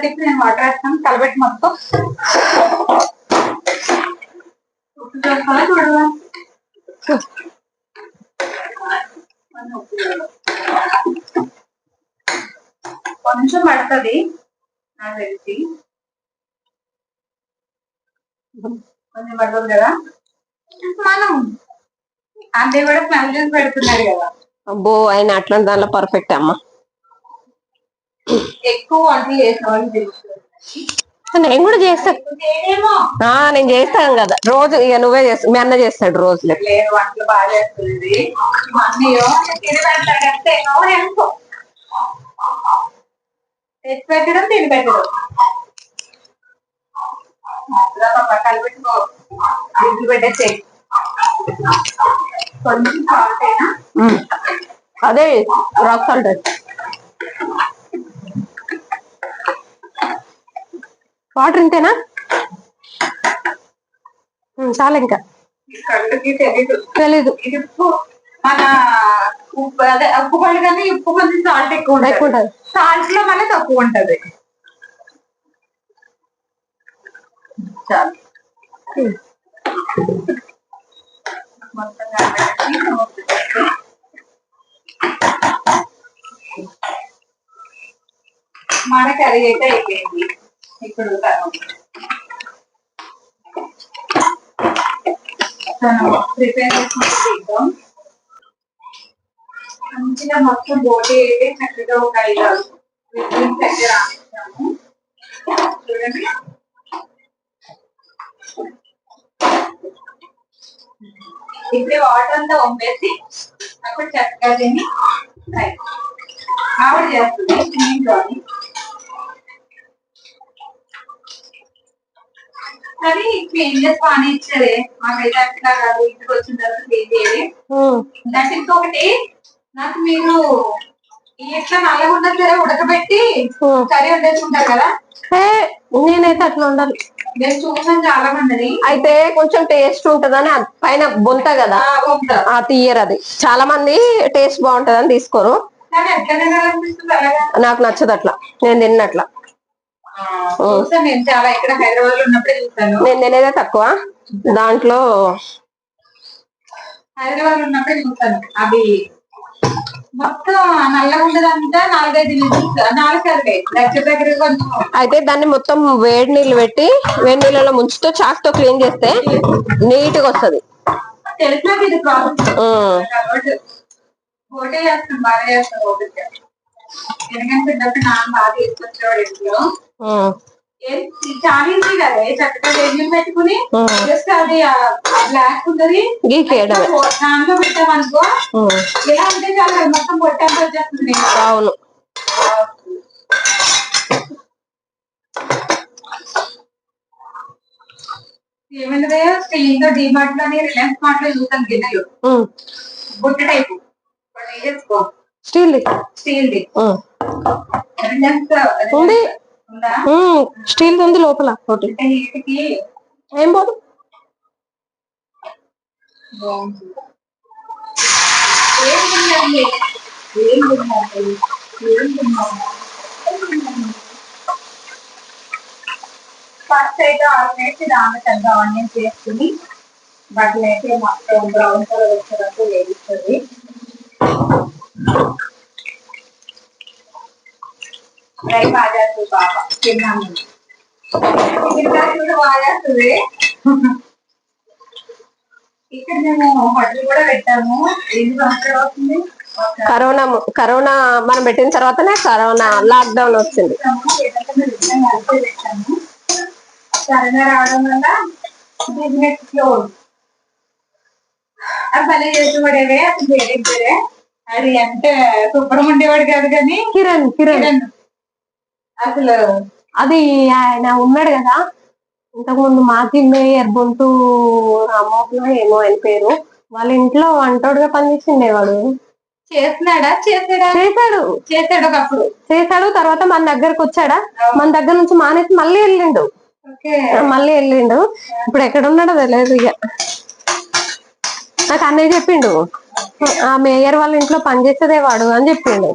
నేను వాటర్ వేస్తాను కలబెట్టి మొత్తం చూడవా కొంచెం పడుతుంది నాకు తెలిసి కొంచెం పడుతుంది కదా మనం అంటే కూడా స్మెల్ చేసి పెడుతున్నారు కదా. అబ్బో ఆయన అట్లాంటి దానిలో పర్ఫెక్ట్ అమ్మ. ఎక్కువ వంటలు చేసిన వాళ్ళు తెలుస్తుంది. నేను కూడా చేస్తాను, నేను చేస్తాను కదా రోజు. ఇక నువ్వే చేస్తా, మీ అన్న చేస్తాడు రోజు. లేదు వంటలు బాగా చేస్తుంది మా అన్నయ్య. తిని పెడతాడంటే ఎంతో తెచ్చి పెట్టడం తిని పెట్టడం కలిపెట్టుకో ఇంటి పెట్టేసే కొంచెం సాల్ట్ అయినా అదే రాక్ సాల్ట్ వాటర్ ఇంతేనా చాలా ఇంకా కళ్ళకి తెలీదు. ఇది ఉప్పు మన ఉప్పు అదే ఉప్పు పళ్ళు కానీ ఉప్పు కొంచెం సాల్ట్ ఎక్కువ ఉంటుంది, సాల్ట్ లో మళ్ళీ తక్కువ ఉంటది. చాలు మొత్తం మన కర్రీ అయితే అయిపోయింది. ఇప్పుడు ప్రిపేర్ చేసుకుంటాం. మంచిగా మొత్తం బోటి అయితే చక్కగా ఒక 5 దగ్గర ఆనిస్తాము. చూడండి ఇప్పుడు వాటర్ అంతా వంపేసి అప్పుడు చక్కగా తిని ఆవిడ చేస్తుంది ఇంట్లోని. కానీ క్లీన్ చేసి పానీ ఇచ్చారే మాకైతే అట్లా కాదు. ఇంటికి వచ్చిన తర్వాత క్లీన్ చేయాలి. దట్ ఇంకొకటి నాకు మీరు ఎట్లా నల్లగా ఉన్నా సరే ఉడకబెట్టి కర్రీ వండేసుకుంటారు కదా, నేనైతే అట్లా ఉండాలి. నేను చూసాను చాలా మందిని. అయితే కొంచెం టేస్ట్ ఉంటదని పైన బొంత కదా తీయరు. అది చాలా మంది టేస్ట్ బాగుంటదని తీసుకోరు. నాకు నచ్చదు అట్లా, నేను తిన్నట్లా. నేను చాలా ఇక్కడ హైదరాబాద్ లో ఉన్నప్పుడే చూసాను. నేను తినేదే తక్కువ దాంట్లో. హైదరాబాద్ లో ఉన్నప్పుడే చూసాను. అవి మొత్తం నల్లగా ఉండదంతా 4-5 దగ్గర కొంచెం. అయితే దాన్ని మొత్తం వేడి నీళ్ళు పెట్టి వేడి నీళ్ళలో ముంచుతో చాక్తో క్లీన్ చేస్తే నీట్ గా వస్తుంది. తెలిసినాక ఇది ప్రాసెస్ ఒకటే చేస్తాను, బాగా చేస్తాను. ఒకటి ఎందుకంటే చిన్నప్పుడు నాన్న బాగా తీసుకొచ్చేవాడు ఇంట్లో. చాలా ఈజీ కదా, చక్కగా వేడి పెట్టుకుని జస్ట్ అది బ్లాక్ ఉంటది దాంట్లో పెట్టామనుకో ఇలా ఉంటే చాలా మొత్తం పొట్టంతా వచ్చేస్తుంది. అవును ఏమంటే స్టీల్ తో డిమార్ట్ లోని రిలయన్స్ మార్ట్ లో చూసాను గిన్నెలు బుట్ట టైపు స్టీల్ ఉంది. స్టీల్ ఉంది లోపల ఒకటి. ఏం పోదు. ఫస్ట్ అయితే ఆల్మేట్ దాన్ని పెద్ద ఆనియన్ చేసుకుని బట్టలు అయితే మొత్తం బ్రౌన్ కలర్ వచ్చేటట్టు వేగిస్తుంది. ఫ్రై బాగా చేస్తుంది పాప, తిన్నాను కూడా బాగా చేస్తుంది. ఇక్కడ మేము హోటల్ కూడా పెట్టాము. 5 సంవత్సరాలు అవుతుంది. కరోనా మనం పెట్టిన తర్వాతనే కరోనా లాక్డౌన్ వచ్చింది. పెట్టాము. కరోనా రావడం వల్ల బిజినెస్ క్లోజ్. అది భలే చేసేవాడేవే అసలు వేరే అది అంటే శుభ్రం ఉండేవాడు కాదు కానీ కిరణ్ అసలు అది ఆయన ఉన్నాడు కదా ఇంతకుముందు మాజీ మేయర్ బొంతు రామోహన్ ఏమో ఆయన పేరు. వాళ్ళ ఇంట్లో వంటోడుగా పనిచేసిండేవాడు. చేశాడు ఒకప్పుడు. చేశాడు తర్వాత మన దగ్గరకు వచ్చాడా, మన దగ్గర నుంచి మానేసి మళ్ళీ వెళ్ళిండు. ఇప్పుడు ఎక్కడ ఉన్నాడో తెలియదు. ఇక నాకు అన్నయ్య చెప్పిండు ఆ మేయర్ వాళ్ళ ఇంట్లో పనిచేసేదే వాడు అని చెప్పిండు.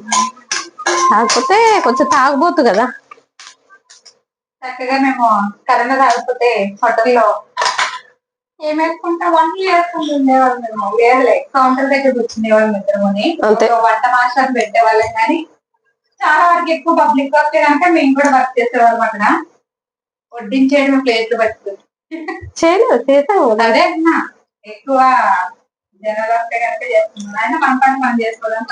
కాకపోతే కొంచెం తాగబోతు కదా. చక్కగా మేము కరోనా రాకపోతే హోటల్లో ఏం వేసుకుంటాం వంటలు వేసుకుంటూ ఉండేవాళ్ళం మేము. లేదులే కౌంటర్ దగ్గర కూర్చునేవాళ్ళం ఇద్దరుని. వంట మాస్టర్ పెట్టేవాళ్ళం కానీ చాలా వరకు ఎక్కువ పబ్లిక్ వస్తే కనుక మేము కూడా వర్క్ చేసేవాళ్ళం అక్కడ. వడ్డించేయడం ప్లేట్లు పట్టుకుని చేసాం కదా. అదే అన్నా ఎక్కువ జనాలు వస్తే కనుక చేస్తున్నాం. అయినా మన పని మనం చేసుకోవడం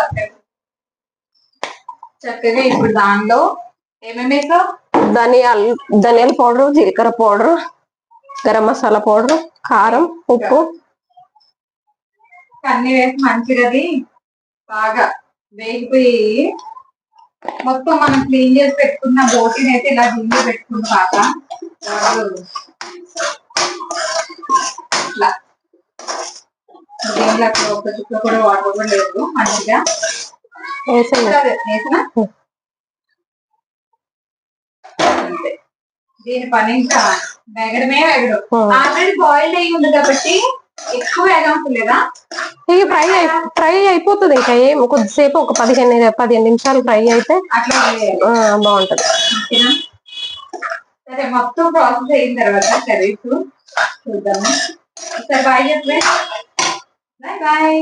చక్కగా ఇప్పుడు దానిలో ఏమేమి వేసావు? ధనియాల పౌడర్, జీలకర్ర పౌడర్, గరం మసాలా పౌడర్, కారం, ఉప్పు అన్ని వేసి మంచిగా అది బాగా వేగిపోయి మొత్తం మనం క్లీన్ చేసి పెట్టుకున్న బోటిని అయితే ఇలా గిన్నె పెట్టుకున్న బాగా ఇట్లా దీంట్లో ఒక చుక్క కూడా వాటర్ కూడా లేదు. మంచిగా వేసిన అంతే. దీని పని ఇంకా వేగడమే వేగడం. ఆల్రెడీ బాయిల్డ్ అయ్యి ఉంది కాబట్టి ఎక్కువ వేగం లేదా ఇక ఫ్రై అయిపోతుంది. ఇంకా ఏం కొద్దిసేపు ఒక 15 నిమిషాలు ఫ్రై అయితే అట్లా బాగుంటది. సరే మొత్తం ప్రాసెస్ అయిన తర్వాత కర్రీస్ చూద్దాము. సరే బాయ్ చెప్పే. Bye bye.